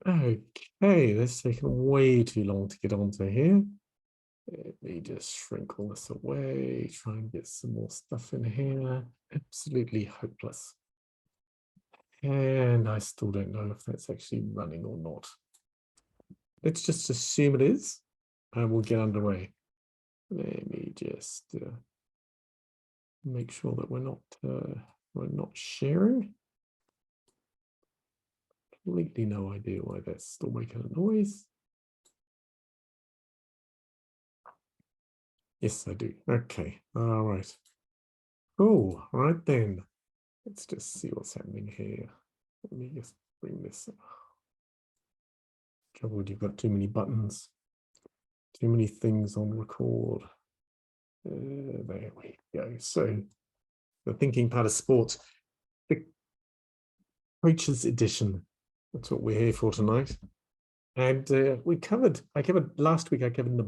Okay, that's taken way too long to get onto here. Let me just shrink all this away, try and get some more stuff in here. Absolutely hopeless. And I still don't know if that's actually running or not. Let's just assume it is, and we'll get underway. Let me just make sure that we're not sharing. Completely no idea why that's still making a noise. Yes, I do. Okay. All right. Cool. All right then. Let's just see what's happening here. Let me just bring this up. Trouble, you've got too many buttons, too many things on record. There we go. So the thinking part of sports, the coaches edition. That's what we're here for tonight. And I covered last week, I covered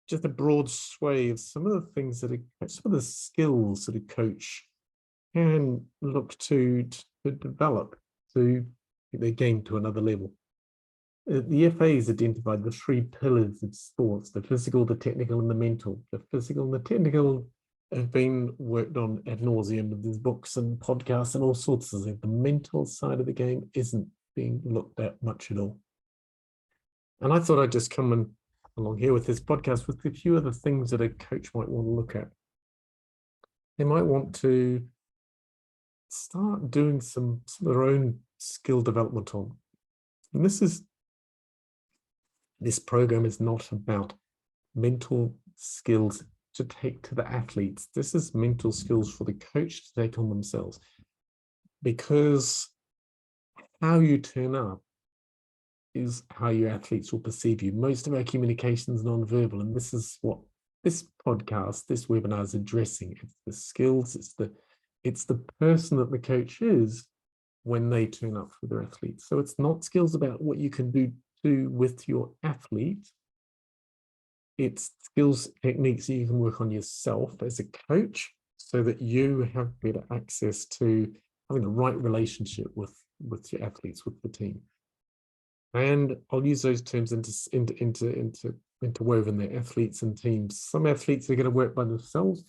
just a broad sway of some of the things that some of the skills that a coach can look to develop to take their game to another level. The FA has identified the 3 pillars of sports: the physical, the technical, and the mental. The physical and the technical have been worked on ad nauseum with these books and podcasts and all sorts of things. The mental side of the game isn't being looked at much at all. And I thought I'd just come along here with this podcast with a few of the things that a coach might want to look at. They might want to start doing some of their own skill development on. And this program is not about mental skills to take to the athletes. This is mental skills for the coach to take on themselves, because how you turn up is how your athletes will perceive you. Most of our communication is non-verbal, and this is what this podcast, this webinar is addressing. It's the skills, it's the person that the coach is when they turn up for their athletes. So it's not skills about what you can do with your athlete. It's skills, techniques that you can work on yourself as a coach so that you have better access to having the right relationship with your athletes, with the team. And I'll use those terms interwoven there: athletes and teams. Some athletes are going to work by themselves.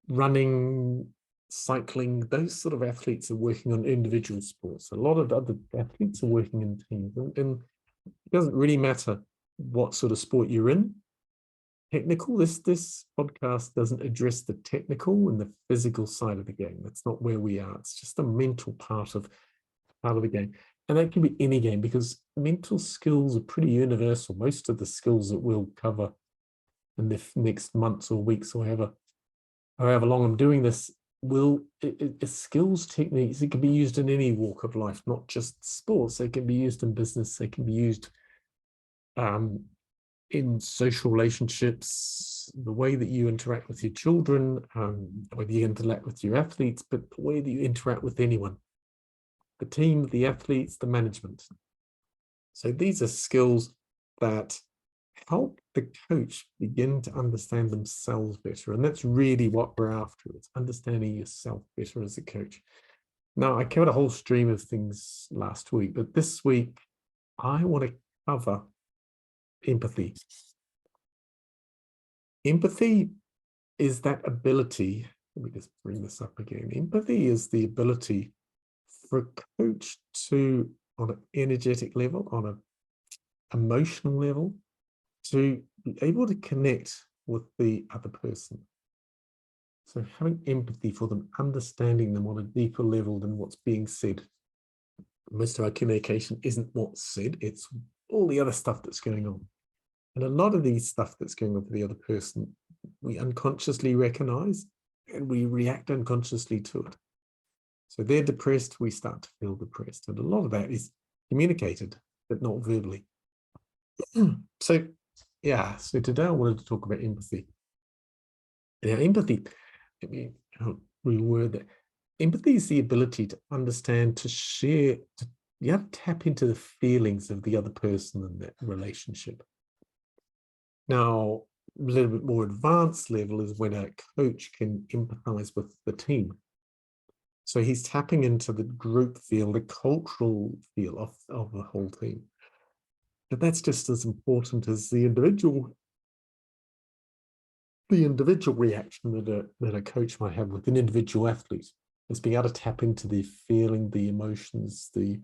Running, cycling, those sort of athletes are working on individual sports. A lot of other athletes are working in teams, and it doesn't really matter what sort of sport you're in. Technical, this podcast doesn't address the technical and the physical side of the game. That's not where we are. It's just a mental part of the game. And that can be any game, because mental skills are pretty universal. Most of the skills that we'll cover in the next months or weeks or however long I'm doing this, skills, techniques, it can be used in any walk of life, not just sports. They can be used in business. They can be used in social relationships, the way that you interact with your children, whether you interact with your athletes, but the way that you interact with anyone, the team, the athletes, the management. So these are skills that help the coach begin to understand themselves better. And that's really what we're after. It's understanding yourself better as a coach. Now, I covered a whole stream of things last week, but this week I want to cover empathy. Empathy is that ability. Let me just bring this up again. Empathy is the ability for a coach to, on an energetic level, on an emotional level, to be able to connect with the other person. So having empathy for them, understanding them on a deeper level than what's being said. Most of our communication isn't what's said, it's all the other stuff that's going on. And a lot of these stuff that's going on for the other person, we unconsciously recognize and we react unconsciously to it. So they're depressed, we start to feel depressed. And a lot of that is communicated, but not verbally. So today I wanted to talk about empathy. Now, empathy, let me reword that. Empathy is the ability to understand, to share, you have to tap into the feelings of the other person in that relationship. Now, little bit more advanced level is when a coach can empathize with the team. So he's tapping into the group feel, the cultural feel of the whole team. But that's just as important as the individual reaction that a coach might have with an individual athlete. Is being able to tap into the feeling, the emotions, the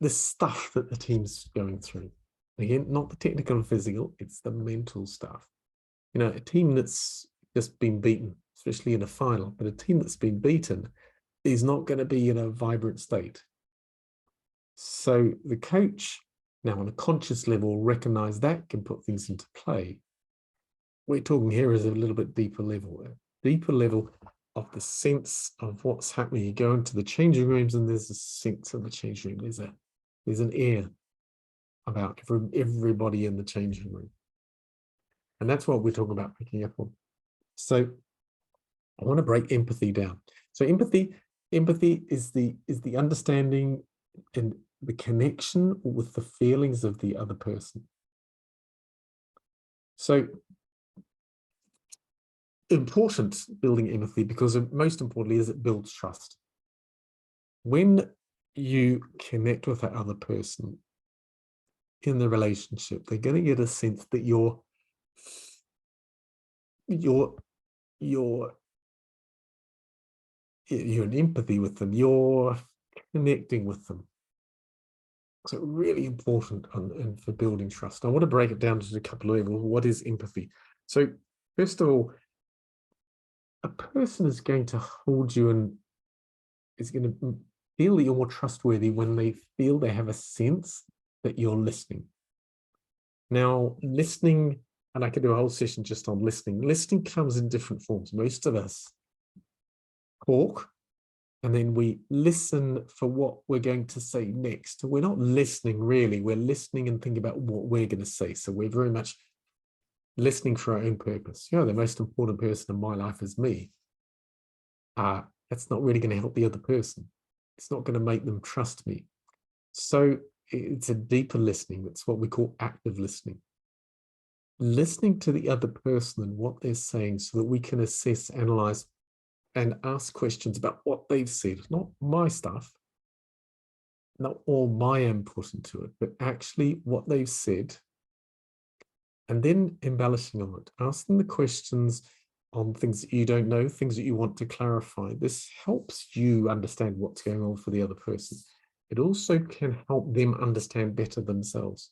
stuff that the team's going through. Again, not the technical and physical, it's the mental stuff. You know, a team that's just been beaten, especially in a final, but a team that's been beaten is not going to be in a vibrant state. So the coach, now on a conscious level, recognize that, can put things into play. We're talking here is a little bit deeper level of the sense of what's happening. You go into the changing rooms and there's a sense of the changing room. There's an air about everybody in the changing room. And that's what we're talking about picking up on. So I want to break empathy down. So empathy is the understanding and the connection with the feelings of the other person. So important building empathy, because most importantly is it builds trust. When you connect with that other person in the relationship, they're going to get a sense that you're in empathy with them, you're connecting with them. So really important and for building trust. I want to break it down to a couple of levels. What is empathy? So first of all, a person is going to hold you and is going to feel that you're more trustworthy when they feel they have a sense that you're listening. Now, listening, and I could do a whole session just on listening. Listening comes in different forms. Most of us talk, and then we listen for what we're going to say next. We're not listening really, we're listening and thinking about what we're going to say. So we're very much listening for our own purpose. You know, the most important person in my life is me. That's not really going to help the other person. It's not going to make them trust me. So it's a deeper listening. That's what we call active listening. Listening to the other person and what they're saying so that we can assess, analyze, and ask questions about what they've said, not my stuff, not all my input into it, but actually what they've said, and then embellishing on it, asking the questions on things that you don't know, things that you want to clarify. This helps you understand what's going on for the other person. It also can help them understand better themselves.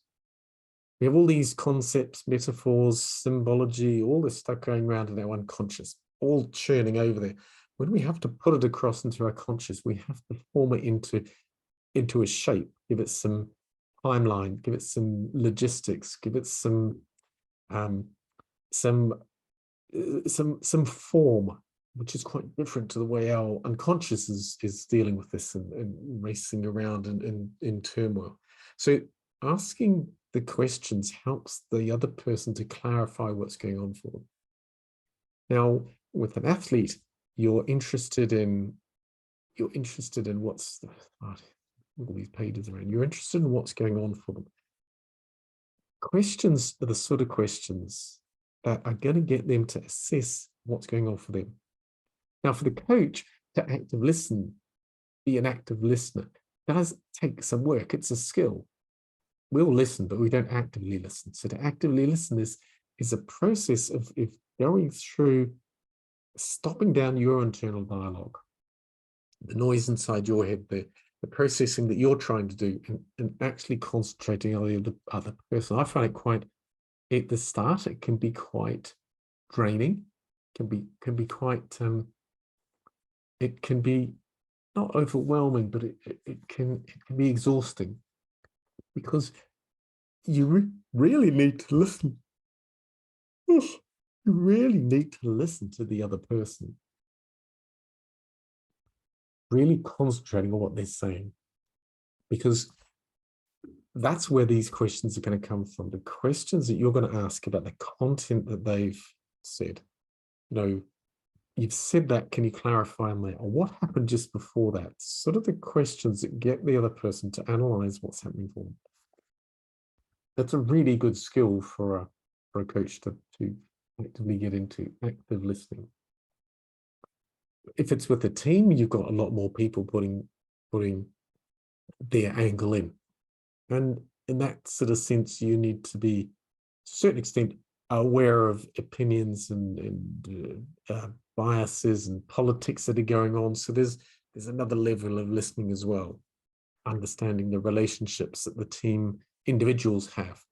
We have all these concepts, metaphors, symbology, all this stuff going around in our unconscious, all churning over there. When we have to put it across into our conscious, we have to form it into a shape, give it some timeline, give it some logistics, give it some form, which is quite different to the way our unconscious is dealing with this and racing around in turmoil. So asking the questions helps the other person to clarify what's going on for them. Now, with an athlete, you're interested in what's all these pages around. You're interested in what's going on for them. Questions are the sort of questions that are going to get them to assess what's going on for them. Now, for the coach to be an active listener, does take some work. It's a skill. We'll listen, but we don't actively listen. So to actively listen is a process of going through, stopping down your internal dialogue, the noise inside your head, the processing that you're trying to do, and actually concentrating on the other person. I find it quite, at the start, it can be quite draining, can be quite, it can be not overwhelming, but it can be exhausting, because you really need to listen. You really need to listen to the other person. Really concentrating on what they're saying, because that's where these questions are going to come from. The questions that you're going to ask about the content that they've said. You know, you've said that, can you clarify on that? Or what happened just before that? Sort of the questions that get the other person to analyze what's happening for them. That's a really good skill for a coach to actively get into, active listening. If it's with a team, you've got a lot more people putting their angle in. And in that sort of sense, you need to be, to a certain extent, aware of opinions and biases and politics that are going on. So there's another level of listening as well, understanding the relationships that the team individuals have,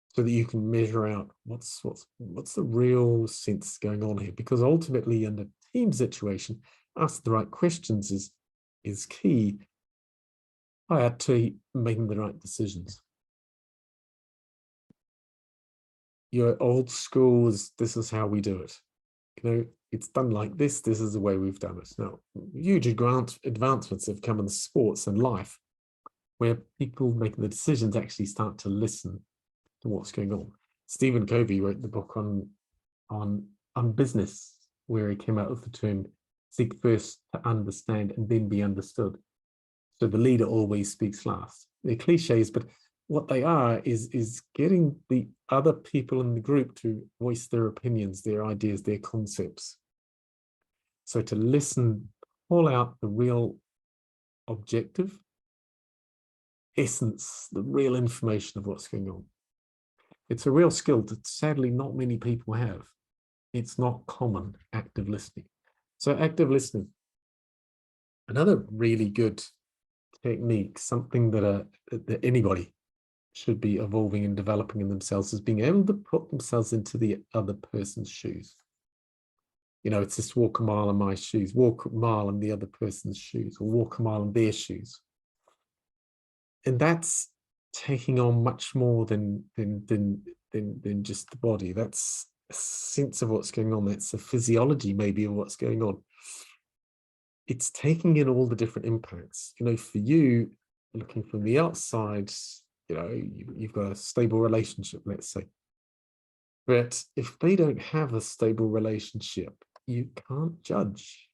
so that you can measure out what's the real sense going on here. Because ultimately, in the team situation, ask the right questions is key prior to making the right decisions. Your old school this is how we do it. It's done like this. This is the way we've done it. Now, huge advancements have come in sports and life, where people making the decisions actually start to listen to what's going on. Stephen Covey wrote the book on business, where he came out with the term "seek first to understand and then be understood." So the leader always speaks last. They're cliches, but what they are is getting the other people in the group to voice their opinions, their ideas, their concepts. So to listen, call out the real objective, essence, the real information of what's going on. It's a real skill that sadly not many people have. It's not common, active listening. So active listening, another really good technique, something that anybody should be evolving and developing in themselves, is being able to put themselves into the other person's shoes. It's just walk a mile in my shoes, walk a mile in the other person's shoes, or walk a mile in their shoes. And that's taking on much more than just the body. That's a sense of what's going on. That's a physiology maybe of what's going on. It's taking in all the different impacts. For you, looking from the outside, you've got a stable relationship, let's say. But if they don't have a stable relationship, you can't judge.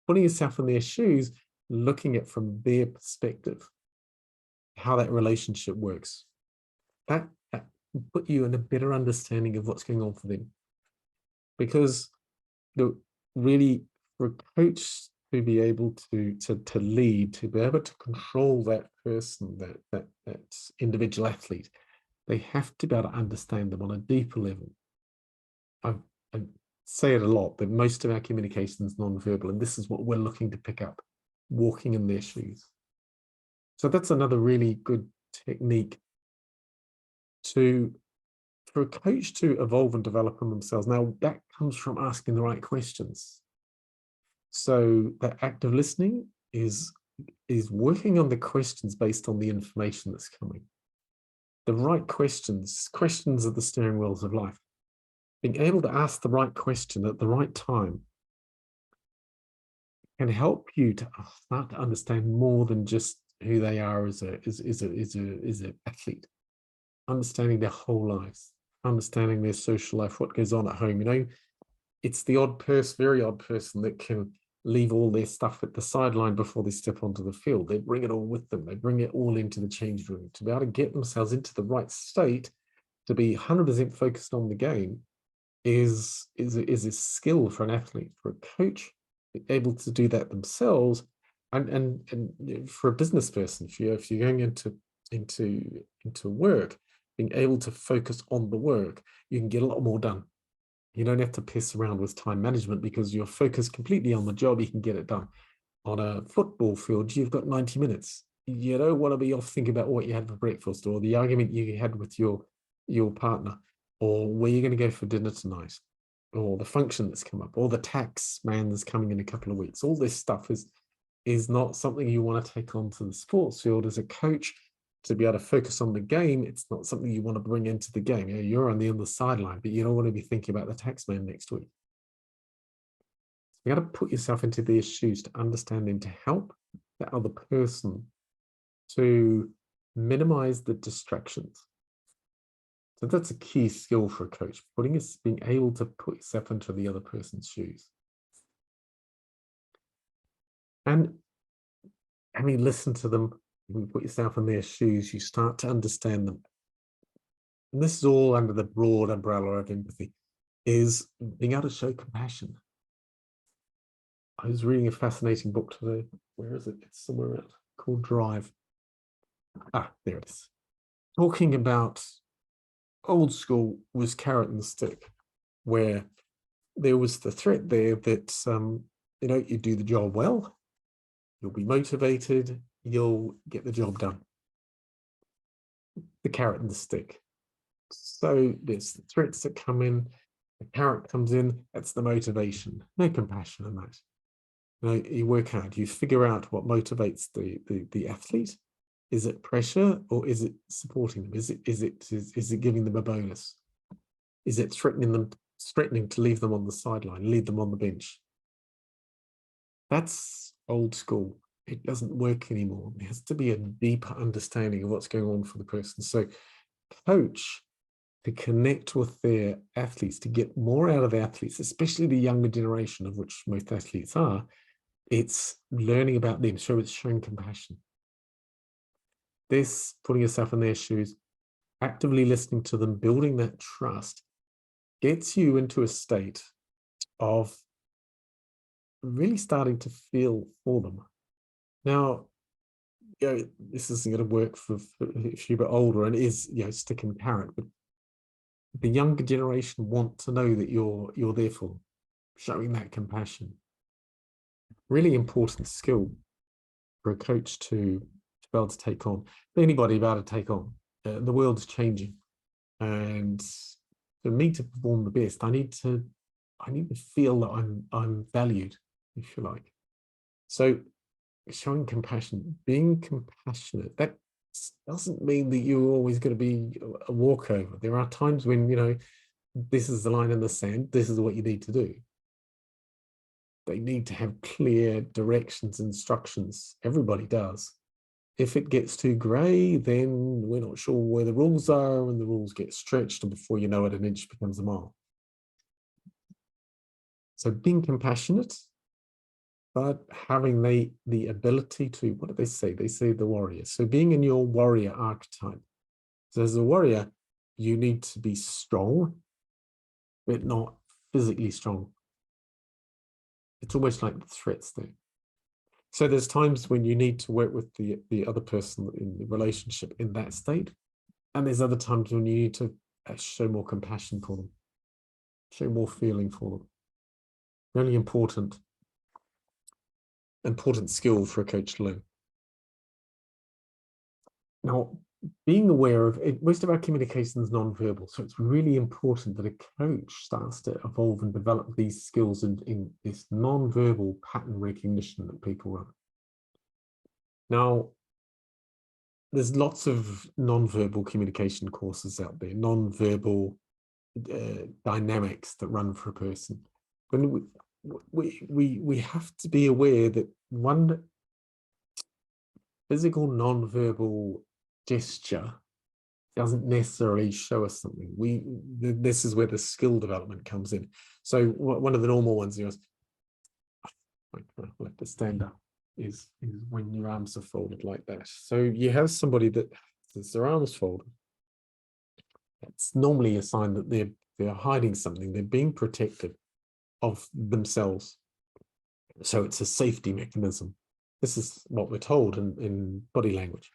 Putting yourself in their shoes, looking at from their perspective, how that relationship works, that will put you in a better understanding of what's going on for them. Because really, for a coach to be able to lead, to be able to control that person, that individual athlete, they have to be able to understand them on a deeper level. I say it a lot, but most of our communication is non-verbal, and this is what we're looking to pick up, walking in their shoes. So that's another really good technique for a coach to evolve and develop in themselves. Now, that comes from asking the right questions. So that active listening is working on the questions based on the information that's coming. The right questions are the steering wheels of life. Being able to ask the right question at the right time can help you to start to understand more than just who they are as an athlete. Understanding their whole lives, understanding their social life, what goes on at home. It's the very odd person that can leave all their stuff at the sideline before they step onto the field. They bring it all with them. They bring it all into the change room to be able to get themselves into the right state, to be 100% focused on the game is a skill for an athlete, for a coach, able to do that themselves. And for a business person, if you're going into work, being able to focus on the work, you can get a lot more done. You don't have to piss around with time management because you're focused completely on the job. You can get it done. On a football field, you've got 90 minutes. You don't want to be off thinking about what you had for breakfast, or the argument you had with your partner, or where you're going to go for dinner tonight, or the function that's come up, or the tax man that's coming in a couple of weeks. All this stuff is not something you want to take onto the sports field as a coach. To be able to focus on the game, it's not something you want to bring into the game. You're on the other sideline, but you don't want to be thinking about the tax man next week. You got to put yourself into their shoes to understand them, to help that other person to minimize the distractions. So that's a key skill for a coach, being able to put yourself into the other person's shoes. And having listened to them, when you put yourself in their shoes, you start to understand them. And this is all under the broad umbrella of empathy, is being able to show compassion. I was reading a fascinating book today. Where is it? It's somewhere around, called Drive. Ah, there it is. Talking about old school was carrot and stick, where there was the threat there that, you do the job well, you'll be motivated, you'll get the job done. The carrot and the stick. So there's the threats that come in, the carrot comes in, that's the motivation. No compassion in that. You work hard, you figure out what motivates the athlete. Is it pressure, or is it supporting them? Is it giving them a bonus? Is it threatening to leave them on the sideline, leave them on the bench? That's old school. It doesn't work anymore. There has to be a deeper understanding of what's going on for the person. So coach to connect with their athletes, to get more out of the athletes, especially the younger generation, of which most athletes are. It's learning about them. So it's showing compassion. This, putting yourself in their shoes, actively listening to them, building that trust, gets you into a state of really starting to feel for them. Now, this isn't going to work for if you're a bit older and is, stick and carrot, but the younger generation want to know that you're there for them, showing that compassion. Really important skill for a coach to be able to take on, anybody be able to take on. The world's changing, and for me to perform the best, I need to feel that I'm valued, if you like. So showing compassion, being compassionate, that doesn't mean that you're always going to be a walkover. There are times when, this is the line in the sand, this is what you need to do. They need to have clear directions, instructions. Everybody does. If it gets too grey, then we're not sure where the rules are, and the rules get stretched, and before you know it, an inch becomes a mile. So being compassionate, but having the ability to, what do they say? They say the warrior. So being in your warrior archetype. So as a warrior, you need to be strong, but not physically strong. It's almost like the threats there. So there's times when you need to work with the other person in the relationship in that state. And there's other times when you need to show more compassion for them, show more feeling for them. Really important skill for a coach to learn. Now, being aware of it, most of our communication is non-verbal, so it's really important that a coach starts to evolve and develop these skills in this non-verbal pattern recognition that people run. Now, there's lots of non-verbal communication courses out there, non-verbal dynamics that run for a person. When we have to be aware that one physical non-verbal gesture doesn't necessarily show us something. This is where the skill development comes in. So one of the normal ones is, I'll have to stand up, is when your arms are folded like that. So you have somebody that has their arms folded. That's normally a sign that they're hiding something. They're being protective of themselves. So it's a safety mechanism. This is what we're told in body language.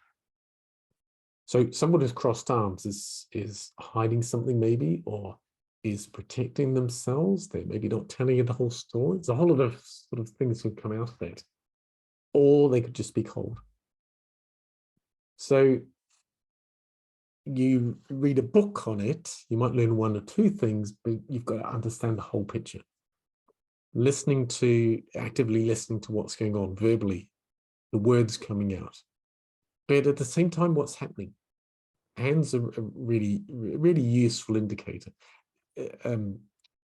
So someone who's crossed arms is hiding something maybe, or is protecting themselves. They're maybe not telling you the whole story. There's a whole lot of sort of things that come out of that. Or they could just be cold. So you read a book on it, you might learn one or two things, but you've got to understand the whole picture. Actively listening to what's going on verbally, the words coming out. But at the same time, what's happening? Hands are a really, really useful indicator.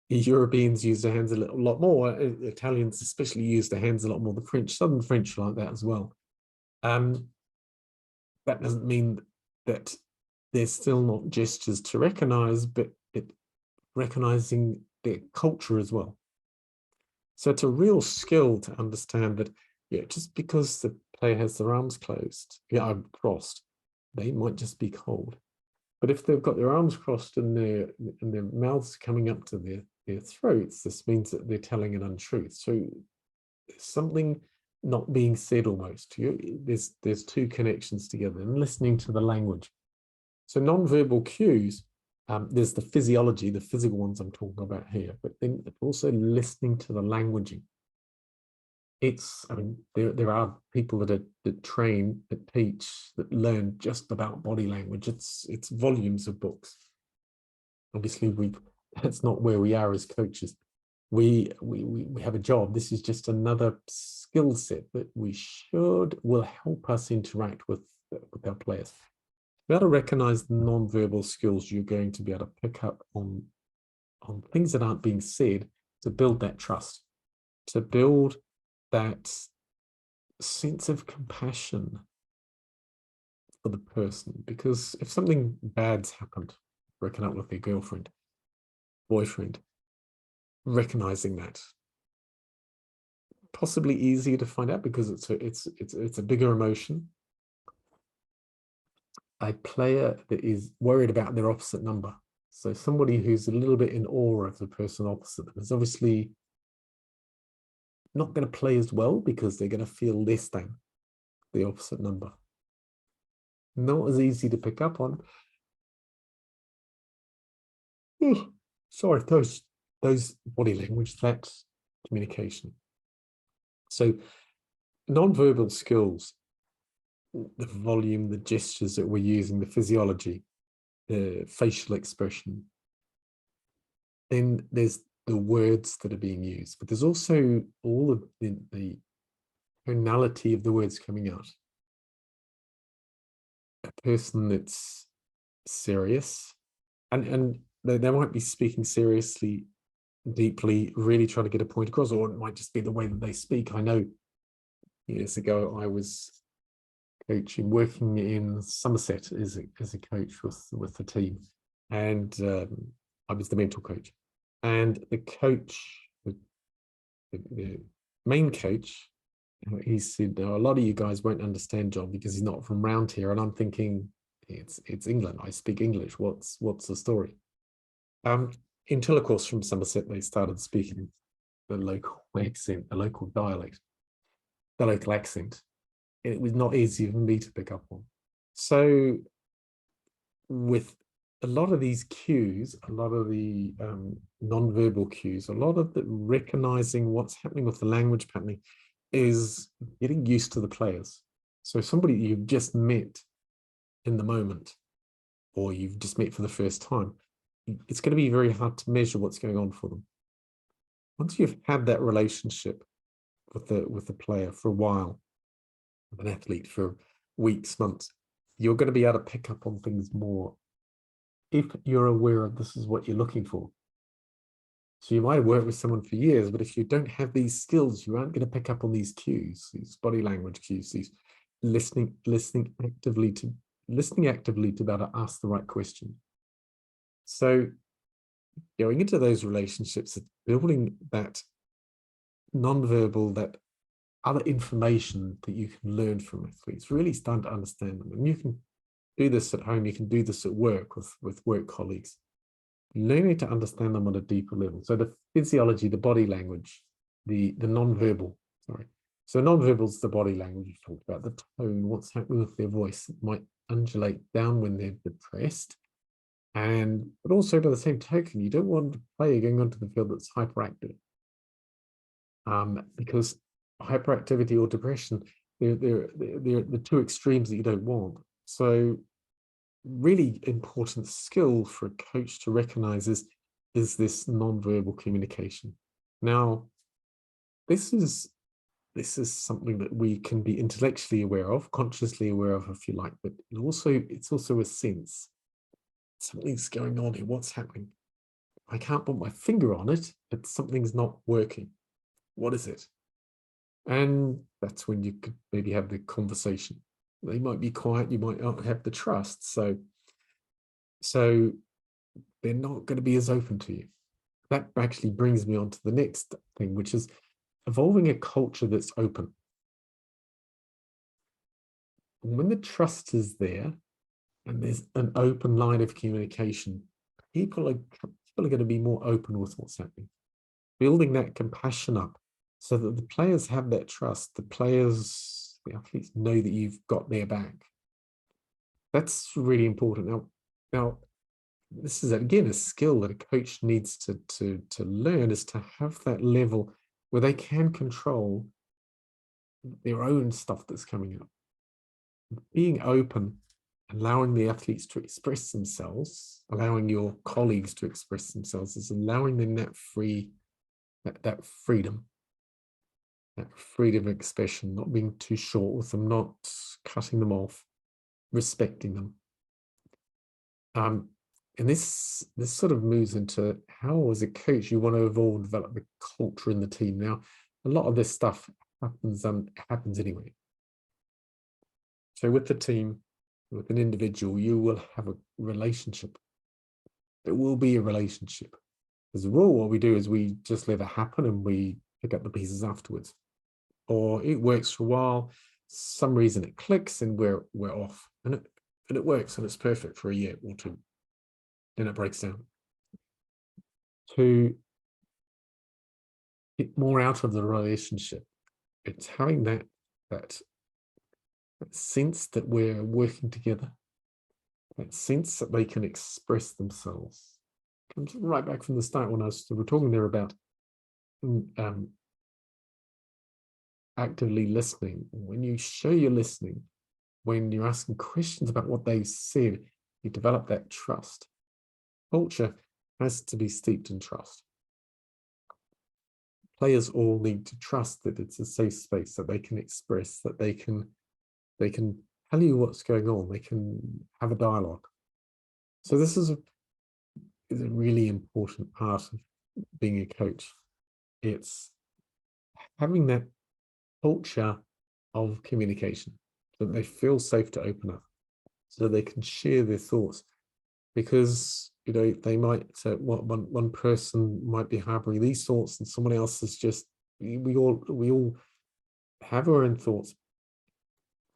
Europeans use their hands a lot more. Italians especially use their hands a lot more. The French, Southern French, like that as well. That doesn't mean that there's still not gestures to recognize, but recognizing their culture as well. So it's a real skill to understand that, just because the player has their arms closed, crossed, they might just be cold. But if they've got their arms crossed and their mouths coming up to their throats, this means that they're telling an untruth. So there's something not being said almost. There's two connections together, and listening to the language. So non-verbal cues, there's the physiology, the physical ones I'm talking about here, but then also listening to the languaging. I mean, there are people that train, that teach, that learn just about body language. It's volumes of books. Obviously, that's not where we are as coaches. We have a job. This is just another skill set that will help us interact with our players. Be able to recognize the non-verbal skills you're going to be able to pick up on things that aren't being said, to build that trust, to build that sense of compassion for the person. Because if something bad's happened, broken up with their girlfriend, boyfriend, recognizing that, possibly easier to find out because it's a bigger emotion. A player that is worried about their opposite number, so somebody who's a little bit in awe of the person opposite them, is obviously not going to play as well because they're going to feel less than the opposite number. Not as easy to pick up on. Sorry, those body language, that's communication. So non-verbal skills, the volume, the gestures that we're using, the physiology, the facial expression. Then there's the words that are being used, but there's also all of the tonality of the words coming out. A person that's serious, and they might be speaking seriously, deeply, really trying to get a point across, or it might just be the way that they speak. I know years ago I was working in Somerset as a coach with the team, and I was the mental coach, and the coach, the main coach, he said, "A lot of you guys won't understand John because he's not from around here." And I'm thinking, it's England. I speak English. What's the story? Until of course from Somerset they started speaking the local accent, the local dialect, the local accent. It was not easy for me to pick up on. So with a lot of these cues, a lot of the non-verbal cues, a lot of the recognizing what's happening with the language patterning is getting used to the players. So somebody you've just met in the moment, or you've just met for the first time, it's going to be very hard to measure what's going on for them. Once you've had that relationship with the player for a while, with an athlete for weeks, months, you're going to be able to pick up on things more if you're aware of this is what you're looking for. So you might have worked with someone for years, but if you don't have these skills, you aren't going to pick up on these cues, these body language cues, these listening actively to be able to ask the right question. So going into those relationships, building that non-verbal, that other information that you can learn from athletes, really starting to understand them. And you can do this at home, you can do this at work with work colleagues, learning to understand them on a deeper level. So the physiology, the body language, the non-verbal, sorry. So non-verbal is the body language you talked about, the tone, what's happening with their voice. It might undulate down when they're depressed. But also by the same token, you don't want a player going onto the field that's hyperactive. Because hyperactivity or depression, they're the two extremes that you don't want. So really important skill for a coach to recognize is this non-verbal communication. Now, this is something that we can be intellectually aware of, consciously aware of, if you like, but it's also a sense. Something's going on here. What's happening? I can't put my finger on it, but something's not working. What is it? And that's when you could maybe have the conversation. They might be quiet, you might not have the trust. So they're not going to be as open to you. That actually brings me on to the next thing, which is evolving a culture that's open. And when the trust is there and there's an open line of communication, people are going to be more open with what's happening. Building that compassion up so that the players have that trust. The athletes know that you've got their back. That's really important. Now, this is again a skill that a coach needs to learn, is to have that level where they can control their own stuff that's coming up. Being open, allowing the athletes to express themselves, allowing your colleagues to express themselves, is allowing them that freedom, that freedom of expression, not being too short with them, not cutting them off, respecting them. And this sort of moves into how, as a coach, you want to evolve and develop the culture in the team. Now, a lot of this stuff happens anyway. So with the team, with an individual, you will have a relationship. There will be a relationship. As a rule, what we do is we just let it happen and we pick up the pieces afterwards. Or it works for a while, some reason it clicks and we're off. And it works and it's perfect for a year or two. Then it breaks down. To get more out of the relationship, it's having that sense that we're working together, that sense that they can express themselves. Comes right back from the start when we're talking there about actively listening. When you show you're listening, when you're asking questions about what they said, you develop that trust. Culture has to be steeped in trust. Players all need to trust that it's a safe space, that they can express, that they can tell you what's going on, they can have a dialogue. So this is a really important part of being a coach. It's having that culture of communication, so that they feel safe to open up, so they can share their thoughts. Because they might one person might be harboring these thoughts and someone else is just, we all have our own thoughts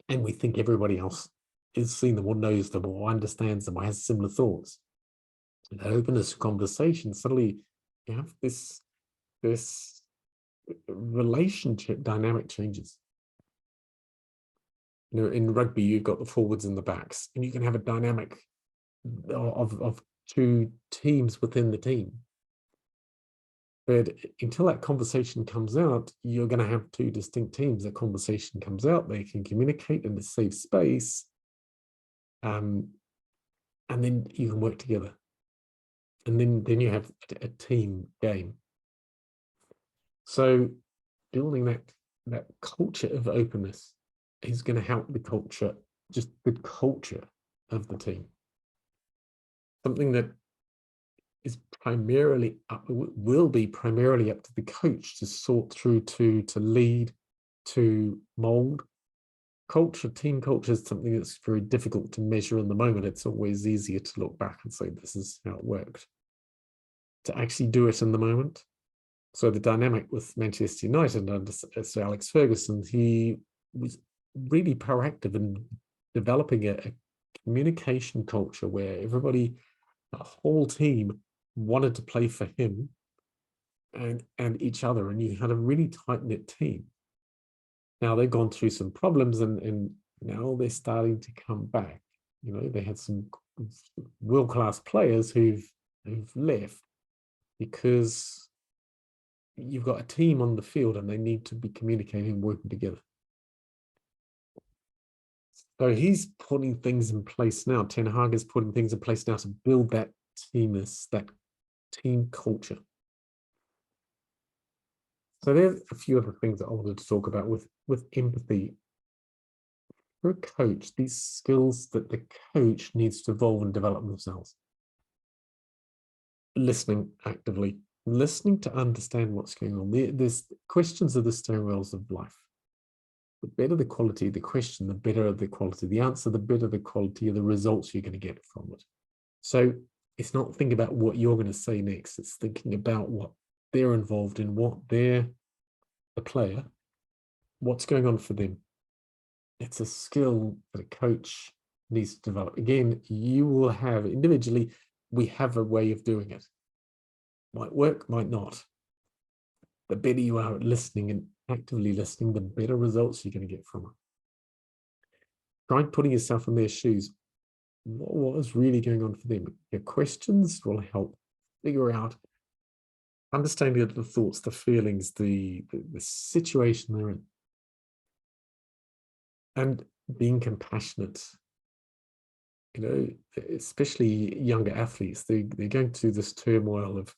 and we think everybody else is seeing them or knows them or understands them or has similar thoughts. And openness to conversation, suddenly you have this relationship dynamic changes. In rugby you've got the forwards and the backs, and you can have a dynamic of two teams within the team. But until that conversation comes out, you're going to have two distinct teams. That conversation comes out, they can communicate in a safe space, and then you can work together. And then you have a team game. So building that culture of openness is going to help the culture, just the culture of the team. Something that is will be primarily up to the coach to sort through, to lead, to mold. Culture, team culture, is something that's very difficult to measure in the moment. It's always easier to look back and say, this is how it worked. To actually do it in the moment. So the dynamic with Manchester United under Sir Alex Ferguson, he was really proactive in developing a communication culture where everybody, the whole team, wanted to play for him and each other, and you had a really tight-knit team. Now they've gone through some problems and now they're starting to come back. They had some world-class players who've left because you've got a team on the field and they need to be communicating and working together. So he's putting things in place now. Ten Hag is putting things in place now to build that team culture. So there's a few other things that I wanted to talk about with empathy. For a coach, these skills that the coach needs to evolve and develop themselves. Listening actively, listening to understand what's going on. There's questions of the steering wheels of life. The better the quality of the question, the better the quality of the answer, the better the quality of the results you're going to get from it. So it's not thinking about what you're going to say next. It's thinking about what they're involved in, what they're the player, what's going on for them. it's a skill that a coach needs to develop. Again, you will have individually, we have a way of doing it. Might work, might not. The better you are at listening and actively listening, the better results you're going to get from it. Try putting yourself in their shoes. What was really going on for them? Your questions will help figure out, understanding the thoughts, the feelings, the situation they're in. And being compassionate. You know, especially younger athletes, they're going through this turmoil of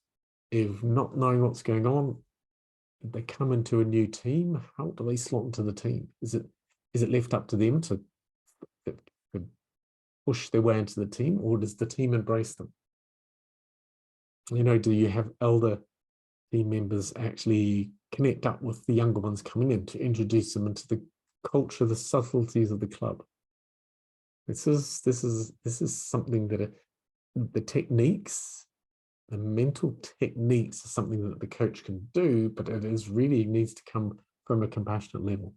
not knowing what's going on. They come into a new team. How do they slot into the team? Is it left up to them to push their way into the team, or does the team embrace them? You know, do you have elder team members actually connect up with the younger ones coming in to introduce them into the culture, the subtleties of the club? This is something that the techniques, the mental techniques, are something that the coach can do, but it is really needs to come from a compassionate level.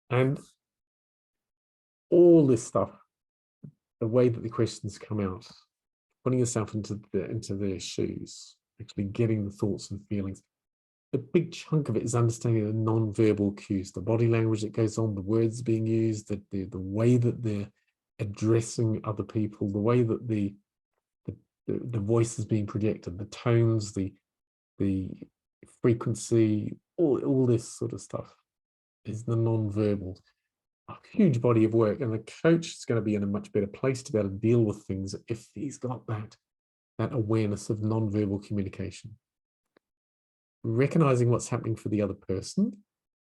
And all this stuff, the way that the questions come out, putting yourself into their shoes, actually getting the thoughts and feelings. A big chunk of it is understanding the non-verbal cues, the body language that goes on, the words being used, the way that they're addressing other people, the way that the voice is being projected, the tones, the frequency, all this sort of stuff is the non-verbal. A huge body of work, and the coach is going to be in a much better place to be able to deal with things if he's got that awareness of non-verbal communication. Recognizing what's happening for the other person,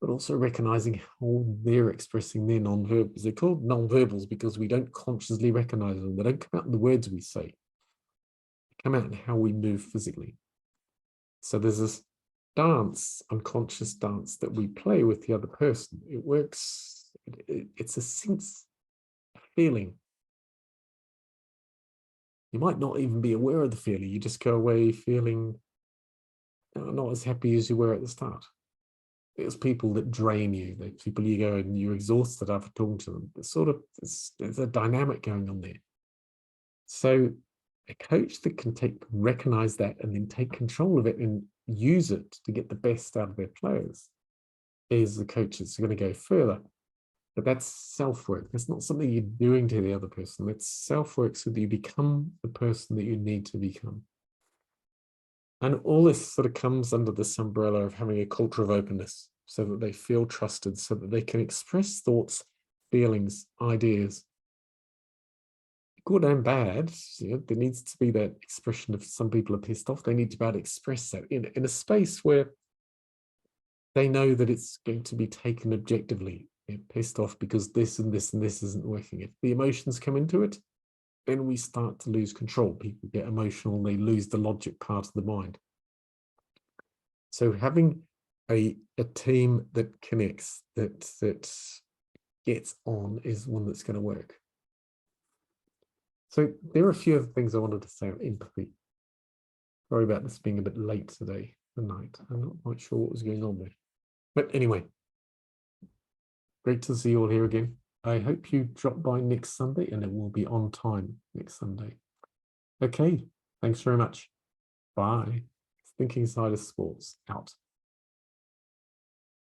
but also recognizing how they're expressing their non-verbals. They're called non-verbals because we don't consciously recognize them. They don't come out in the words we say. They come out in how we move physically. So there's this dance, unconscious dance that we play with the other person. It works. It's a sense, a feeling. You might not even be aware of the feeling. You just go away feeling not as happy as you were at the start. There's people that drain you. There's people you go and you're exhausted after talking to them. There's a dynamic going on there. So a coach that can recognize that and then take control of it and use it to get the best out of their players is the coach that's going to go further. But that's self-work. That's not something you're doing to the other person. That's self-work so that you become the person that you need to become. And all this sort of comes under this umbrella of having a culture of openness so that they feel trusted, so that they can express thoughts, feelings, ideas, good and bad. You know, there needs to be that expression. If some people are pissed off, they need to be able to express that in a space where they know that it's going to be taken objectively. They're pissed off because this and this and this isn't working. If the emotions come into it, then we start to lose control. People get emotional, they lose the logic part of the mind. So having a team that connects, that gets on, is one that's going to work. So there are a few other things I wanted to say on empathy. Sorry about this being a bit late today, the night. I'm not quite sure what was going on there. But anyway, great to see you all here again. I hope you drop by next Sunday, and it will be on time next Sunday. Okay, thinks very much. Bye. Thinking Side of Sports, out.